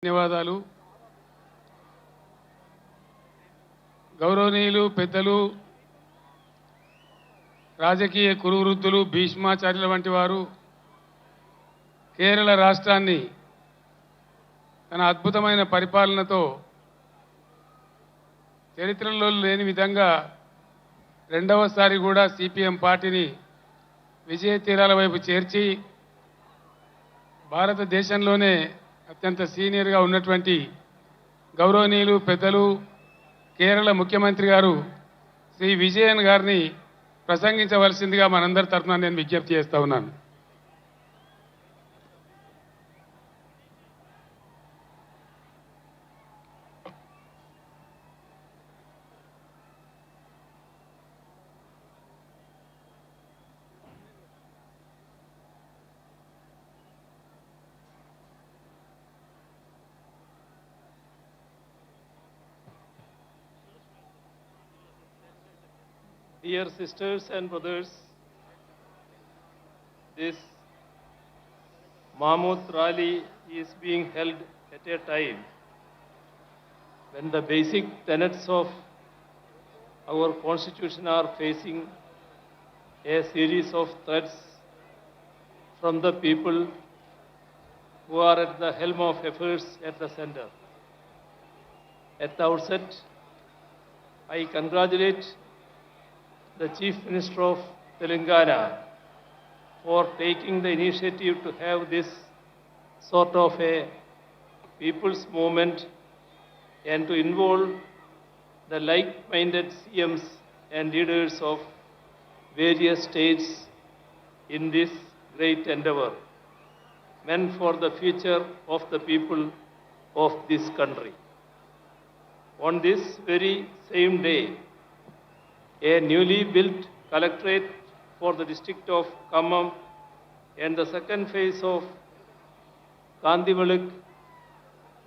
ధన్యవాదాలు. గౌరవనీయులు పెద్దలు రాజకీయ కురువృద్ధులు భీష్మాచార్యుల వంటి వారు కేరళ రాష్ట్రాన్ని తన అద్భుతమైన పరిపాలనతో చరిత్రలో లేని విధంగా రెండవసారి కూడా సిపిఎం పార్టీని విజయ తీరాల వైపు చేర్చి భారతదేశంలోనే అత్యంత సీనియర్గా ఉన్నటువంటి గౌరవనీయులు పెద్దలు కేరళ ముఖ్యమంత్రి గారు శ్రీ విజయన్ గారిని ప్రసంగించవలసిందిగా మనందరి తరఫున నేను విజ్ఞప్తి చేస్తా ఉన్నాను. Dear sisters and brothers, this Mahmud rally is being held at a time when the basic tenets of our constitution are facing a series of threats from the people who are at the helm of affairs at the center. At the outset, I congratulate the Chief Minister of Telangana for taking the initiative to have this sort of a people's movement and to involve the like-minded CMs and leaders of various states in this great endeavor, meant for the future of the people of this country. On this very same day, a newly built collectorate for the district of Khammam and the second phase of Kandivaluk,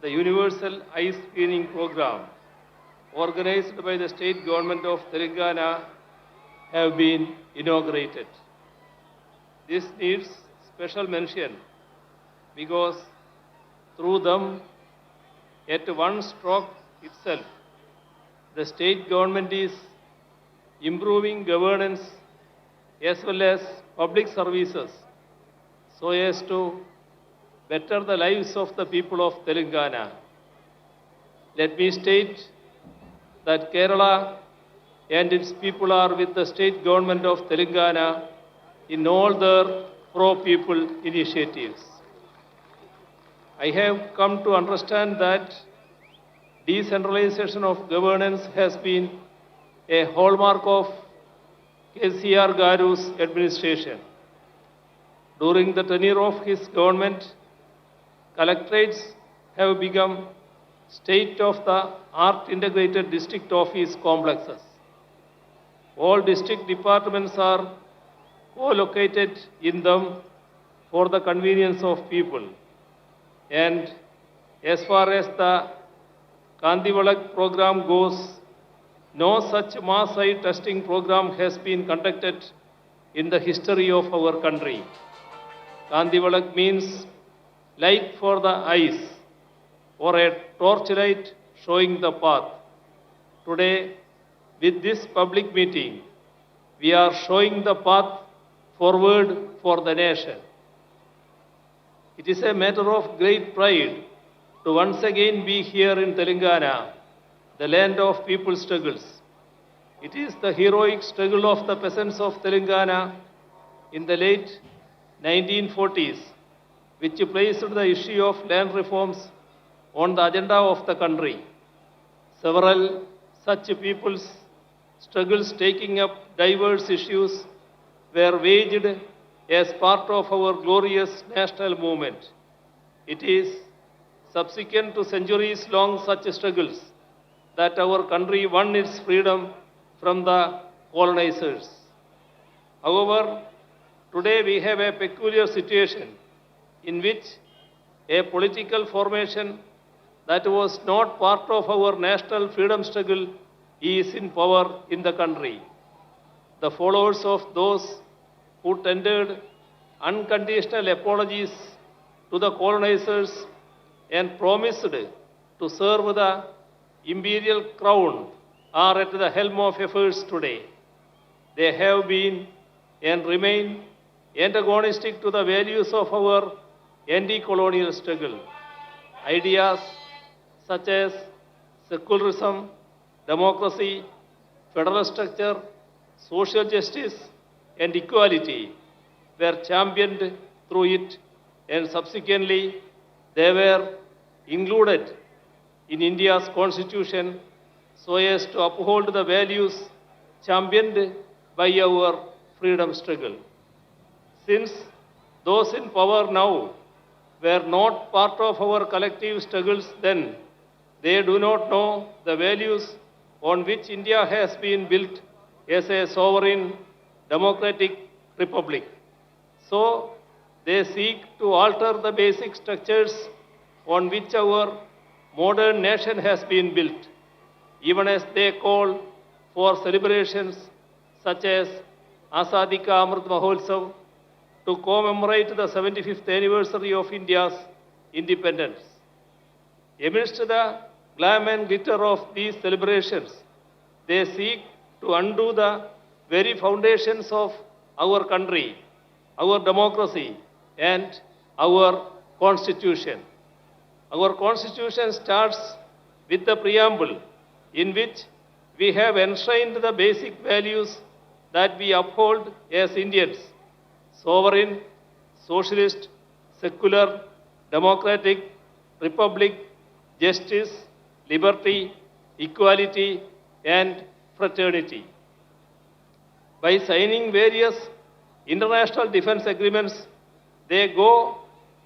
the universal eye screening program organized by the state government of Telangana have been inaugurated. This needs special mention because through them, at one stroke itself, the state government is improving governance as well as public services so as to better the lives of the people of Telangana. Let me state that Kerala and its people are with the state government of Telangana in all their pro-people initiatives. I have come to understand that decentralization of governance has been a hallmark of KCR Garu's administration. During the tenure of his government, collectorates have become state-of-the-art integrated district office complexes. All district departments are co-located in them for the convenience of people. And as far as the Kandivalak program goes, no such mass eye testing program has been conducted in the history of our country. Kandivalak means light for the eyes or a torchlight showing the path. Today, with this public meeting, we are showing the path forward for the nation. It is a matter of great pride to once again be here in Telangana, the land of people's struggles. It is the heroic struggle of the peasants of Telangana in the late 1940s, which placed the issue of land reforms on the agenda of the country. Several such people's struggles taking up diverse issues were waged as part of our glorious national movement. It is subsequent to centuries-long such struggles that our country won its freedom from the colonizers. However, today we have a peculiar situation in which a political formation that was not part of our national freedom struggle is in power in the country. The followers of those who tendered unconditional apologies to the colonizers and promised to serve the imperial crown are at the helm of affairs today. They have been and remain antagonistic to the values of our anti-colonial struggle. Ideas such as secularism, democracy, federal structure, social justice, and equality were championed through it, and subsequently they were included in India's constitution so as to uphold the values championed by our freedom struggle. Since those in power now were not part of our collective struggles then, they do not know the values on which India has been built as a sovereign democratic republic. So, they seek to alter the basic structures on which our modern nation has been built, even as they call for celebrations such as Azadi Ka Amrit Mahotsav to commemorate the 75th anniversary of India's independence. Amidst the glam and glitter of these celebrations, they seek to undo the very foundations of our country, our democracy, and our constitution. Our constitution starts with the preamble in which we have enshrined the basic values that we uphold as Indians: sovereign, socialist, secular, democratic, republic, justice, liberty, equality, and fraternity. By signing various international defense agreements, they go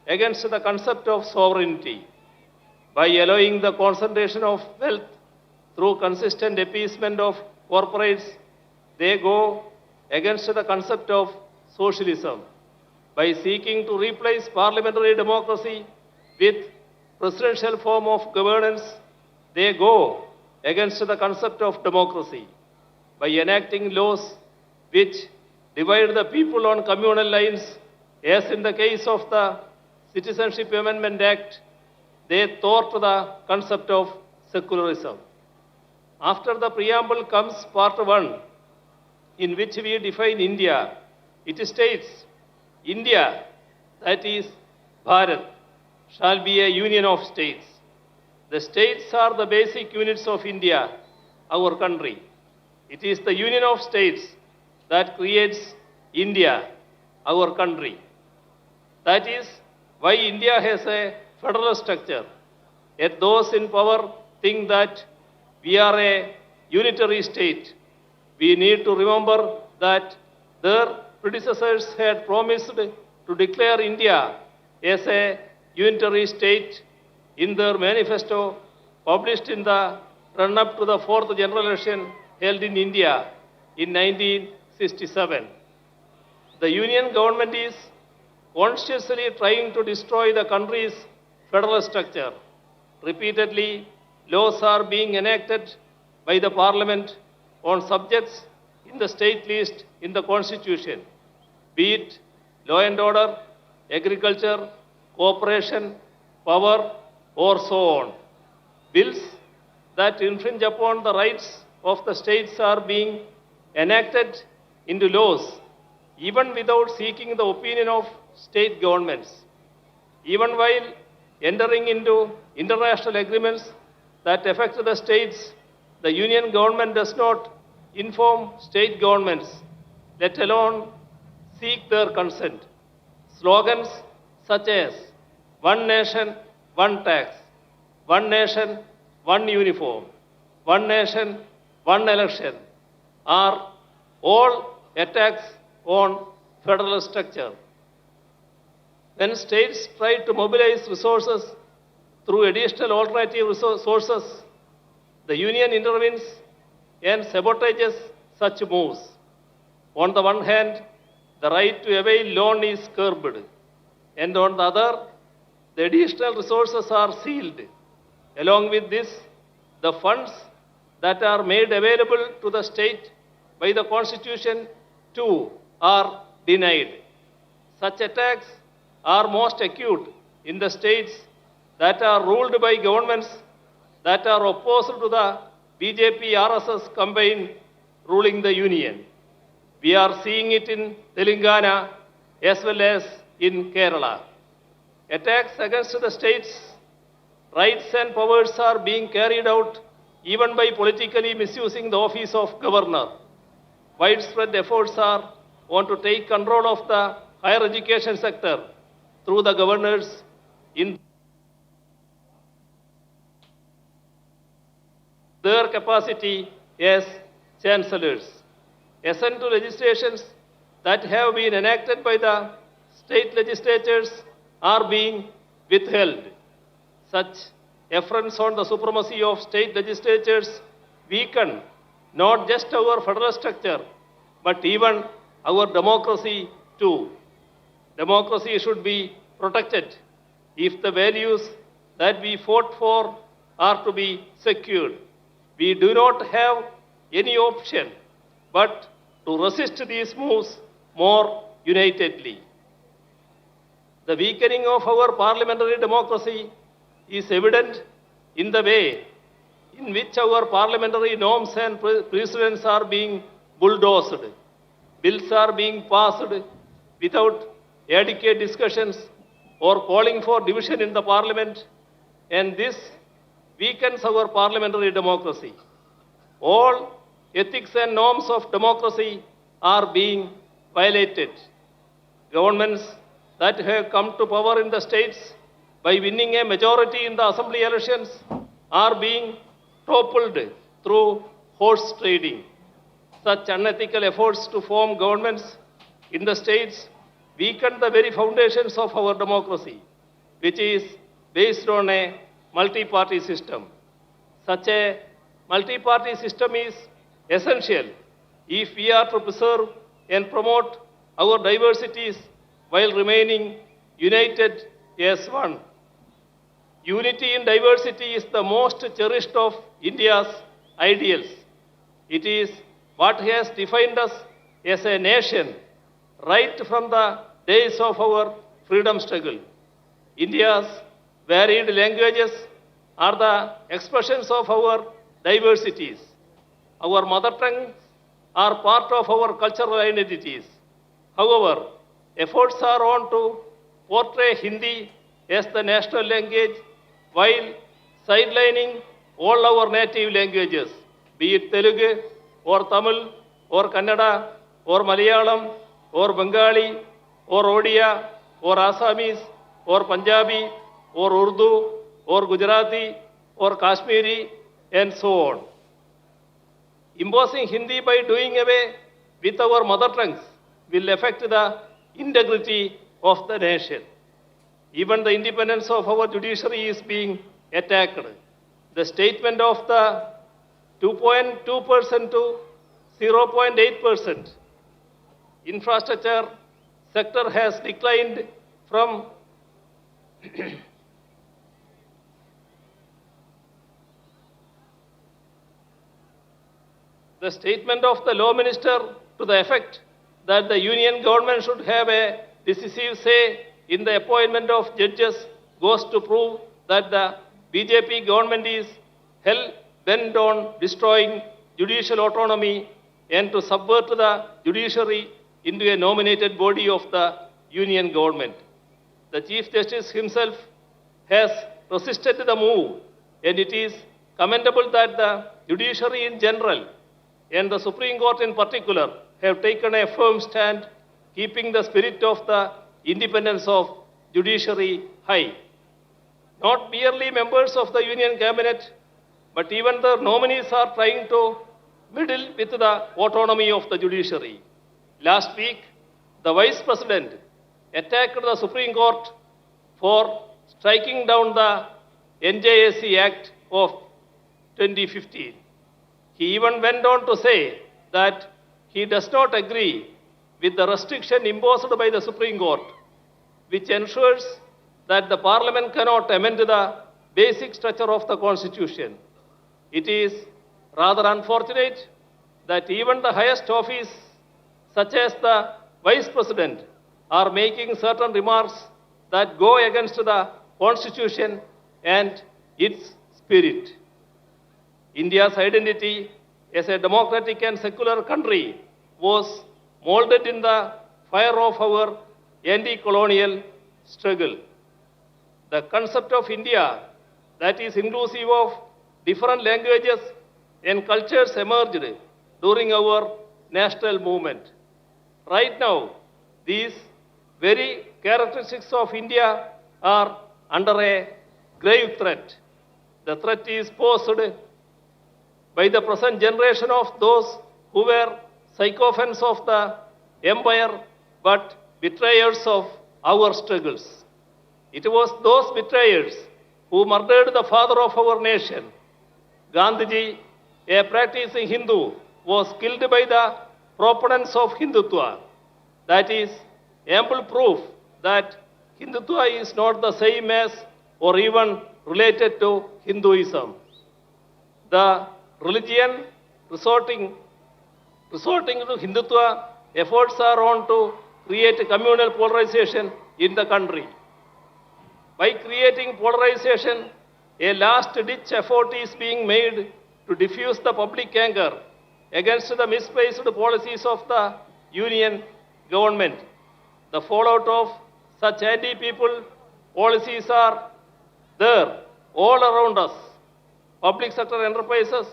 against the concept of sovereignty. By allowing the concentration of wealth through consistent appeasement of corporates, they go against the concept of socialism. By seeking to replace parliamentary democracy with presidential form of governance, they go against the concept of democracy. By enacting laws which divide the people on communal lines, as in the case of the Citizenship Amendment Act, they thwart the concept of secularism. After the preamble comes part 1, in which we define India. It states, India, that is Bharat, shall be a union of states. The states are the basic units of India, our country. It is the union of states that creates India, our country. That is why India has a federal structure. Yet those in power think that we are a unitary state. We need to remember that their predecessors had promised to declare India as a unitary state in their manifesto published in the run-up to the 4th general election held in India in 1967. The union government is consciously trying to destroy the country's federal structure. Repeatedly, laws are being enacted by the parliament on subjects in the state list in the constitution, be it law and order, agriculture, cooperation, power, or so on. Bills that infringe upon the rights of the states are being enacted into laws, even without seeking the opinion of state governments. Even while entering into international agreements that affect the states, the union government does not inform state governments, let alone seek their consent. Slogans such as one nation, one tax, one nation, one uniform, one nation, one election are all attacks on federal structure. When states try to mobilize resources through additional alternative sources, the union intervenes and sabotages such moves. On the one hand, the right to avail loan is curbed, and on the other, the additional resources are sealed. Along with this, the funds that are made available to the state by the Constitution too are denied. Such attacks are most acute in the states that are ruled by governments that are opposed to the BJP RSS combine ruling the union. We are seeing it in Telangana as well as in Kerala. Attacks against the state's rights and powers are being carried out even by politically misusing the office of governor. Widespread efforts are on to take control of the higher education sector through the governors in their capacity as chancellors. Assent to legislations that have been enacted by the state legislatures are being withheld. Such affronts on the supremacy of state legislatures weaken not just our federal structure, but even our democracy too. Democracy should be protected if the values that we fought for are to be secured. We do not have any option but to resist these moves more unitedly. The weakening of our parliamentary democracy is evident in the way in which our parliamentary norms and precedents are being bulldozed. Bills are being passed without adequate discussions or calling for division in the parliament, and this weakens our parliamentary democracy. All ethics and norms of democracy are being violated. Governments that have come to power in the states by winning a majority in the assembly elections are being toppled through horse trading. Such unethical efforts to form governments in the states weaken the very foundations of our democracy, which is based on a multi-party system. Such a multi-party system is essential if we are to preserve and promote our diversities while remaining united as one. Unity in diversity is the most cherished of India's ideals. It is what has defined us as a nation right from the days of our freedom struggle. India's varied languages are the expressions of our diversities. Our mother tongues are part of our cultural identities. However, efforts are on to portray Hindi as the national language while sidelining all our native languages, be it Telugu or Tamil or Kannada or Malayalam or Bengali or Odia or Assamese or Punjabi or Urdu or Gujarati or Kashmiri and so on. Imposing Hindi by doing away with our mother tongues will affect the integrity of the nation. Even the independence of our judiciary is being attacked. The statement of the 2.2% to 0.8% infrastructure sector has declined from the statement of the law minister to the effect that the union government should have a decisive say in the appointment of judges goes to prove that the BJP government is hell-bent on destroying judicial autonomy and to subvert the judiciary into a nominated body of the union government. The Chief Justice himself has resisted the move, and it is commendable that the judiciary in general and the Supreme Court in particular have taken a firm stand, keeping the spirit of the independence of judiciary high. Not merely members of the union cabinet, but even the nominees are trying to meddle with the autonomy of the judiciary. Last week, the Vice President attacked the Supreme Court for striking down the NJAC Act of 2015. He even went on to say that he does not agree with the restriction imposed by the Supreme Court, which ensures that the Parliament cannot amend the basic structure of the Constitution. It is rather unfortunate that even the highest office, such as the Vice President, are making certain remarks that go against the Constitution and its spirit. India's identity as a democratic and secular country was molded in the fire of our anti-colonial struggle. The concept of India that is inclusive of different languages and cultures emerged during our national movement. Right now, these very characteristics of India are under a grave threat. The threat is posed by the present generation of those who were sycophants of the empire but betrayers of our struggles. It was those betrayers who murdered the father of our nation. Gandhiji, a practicing Hindu, was killed by the proponents of Hindutva. That is ample proof that Hindutva is not the same as or even related to Hinduism. The religion resorting to Hindutva efforts are on to create communal polarization in the country. By creating polarization, a last-ditch effort is being made to diffuse the public anger against the misplaced policies of the union government. The fallout of such anti-people policies are there all around us. Public sector enterprises,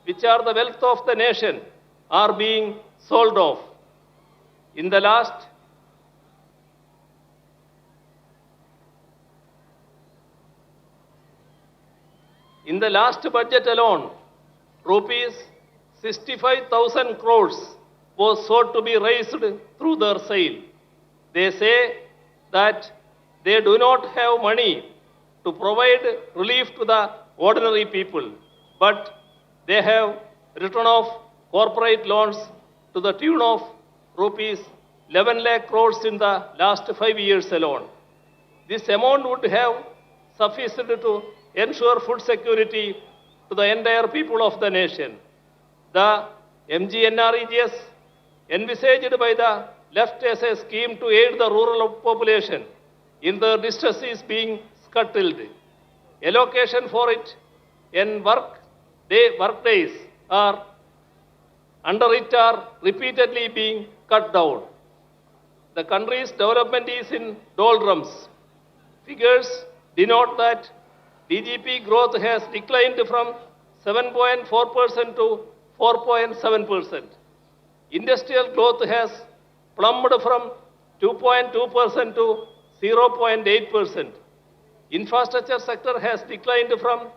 which are the wealth of the nation, are being sold off. In the last budget alone, rupees 65,000 crores was sought to be raised through their sale. They say that they do not have money to provide relief to the ordinary people, but they have written off corporate loans to the tune of rupees 11 lakh crores in the last 5 years alone. This amount would have sufficed to ensure food security to the entire people of the nation. The MGNREGS envisaged by the left as a scheme to aid the rural population in their distress is being scuttled. Allocation for it and work days are under it are repeatedly being cut down. The country's development is in doldrums. Figures denote that DGP growth has declined from 7.4% to 4.7%. Industrial growth has plummeted from 2.2% to 0.8%. Infrastructure sector has declined from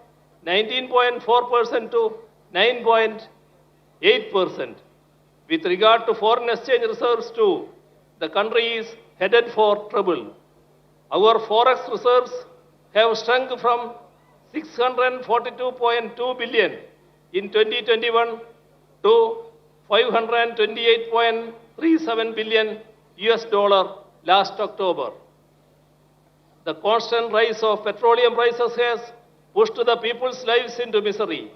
19.4% to 9.8%. With regard to foreign exchange reserves too, the country is headed for trouble. Our forex reserves have shrunk from 642.2 billion in 2021 to 528.37 billion US dollar last October. The constant rise of petroleum prices has pushed the people's lives into misery.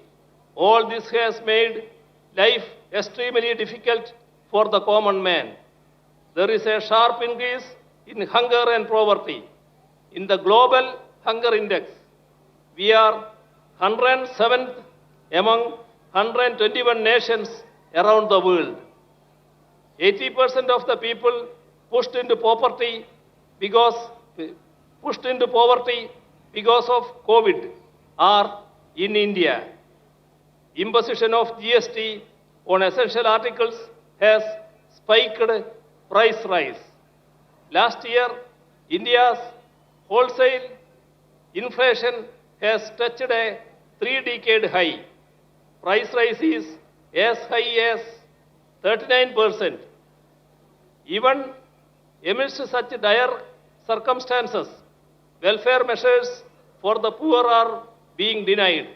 All this has made life extremely difficult for the common man. There is a sharp increase in hunger and poverty. In the global hunger index, we are 107th among 121 nations around the world. 80% of the people pushed into poverty because of COVID are in India. Imposition of GST on essential articles has spiked price rise. Last year, India's wholesale inflation has touched a 3-decade high. Price rise is as high as 39%. Even amidst such dire circumstances, welfare measures for the poor are being denied.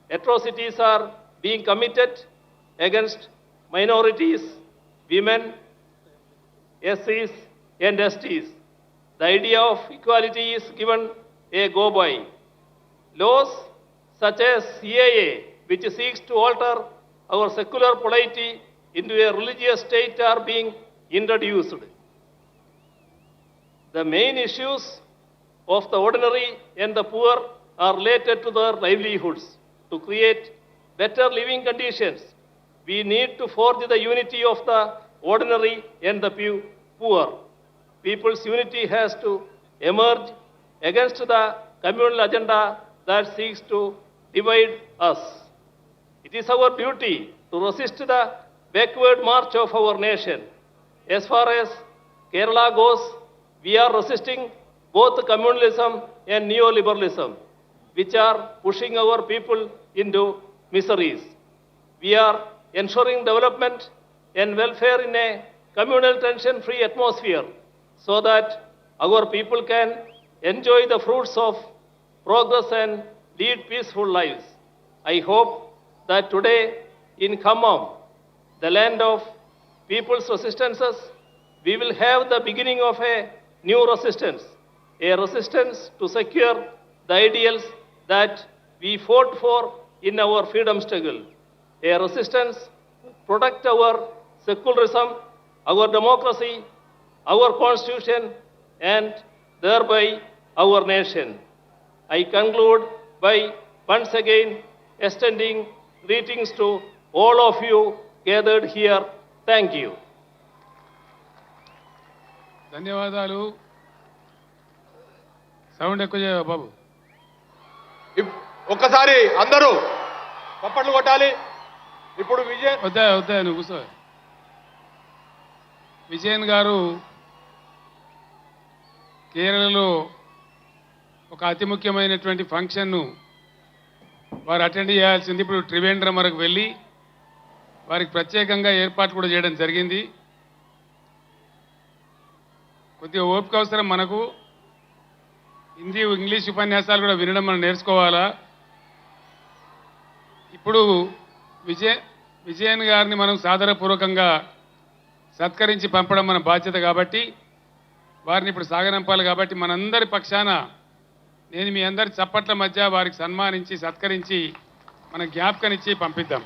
Atrocities are being committed against minorities, women, SCs, and STs. The idea of equality is given a go-by. Laws such as CAA, which seeks to alter our secular polity into a religious state, are being introduced. The main issues of the ordinary and the poor are related to their livelihoods. To create better living conditions, we need to forge the unity of the ordinary and the poor. People's unity has to emerge against the communal agenda that seeks to divide us. It is our duty to resist the backward march of our nation. As far as Kerala goes, we are resisting both communalism and neoliberalism, which are pushing our people into miseries. We are ensuring development and welfare in a communal tension-free atmosphere so that our people can enjoy the fruits of progress and lead peaceful lives. I hope that today in Khammam, the land of people's resistances, we will have the beginning of a new resistance, a resistance to secure the ideals that we fought for in our freedom struggle, a resistance to protect our secularism, our democracy, our constitution, and thereby our nation. I conclude by once again extending greetings to all of you gathered here. Thank you. ధన్యవాదాలు. Sound ఎక్కువ చేయవా బాబు? ఒక్కసారి అందరూ చప్పట్లు కొట్టాలి. ఇప్పుడు వద్దా నువ్వు కూర్చో. విజయన్ గారు కేరళలో ఒక అతి ముఖ్యమైనటువంటి ఫంక్షన్ను వారు అటెండ్ చేయాల్సింది. ఇప్పుడు త్రివేంద్రం వరకు వెళ్ళి వారికి ప్రత్యేకంగా ఏర్పాటు కూడా చేయడం జరిగింది. కొద్దిగా ఓపిక అవసరం మనకు. హిందీ ఇంగ్లీష్ ఉపన్యాసాలు కూడా వినడం మనం నేర్చుకోవాలా. ఇప్పుడు విజయన్ గారిని మనం సాదరపూర్వకంగా సత్కరించి పంపడం మన బాధ్యత కాబట్టి వారిని ఇప్పుడు సాగనంపాలి. కాబట్టి మనందరి పక్షాన నేను మీ అందరి చప్పట్ల మధ్య వారికి సన్మానించి సత్కరించి మన జ్ఞాపకనిచ్చి పంపిద్దాం.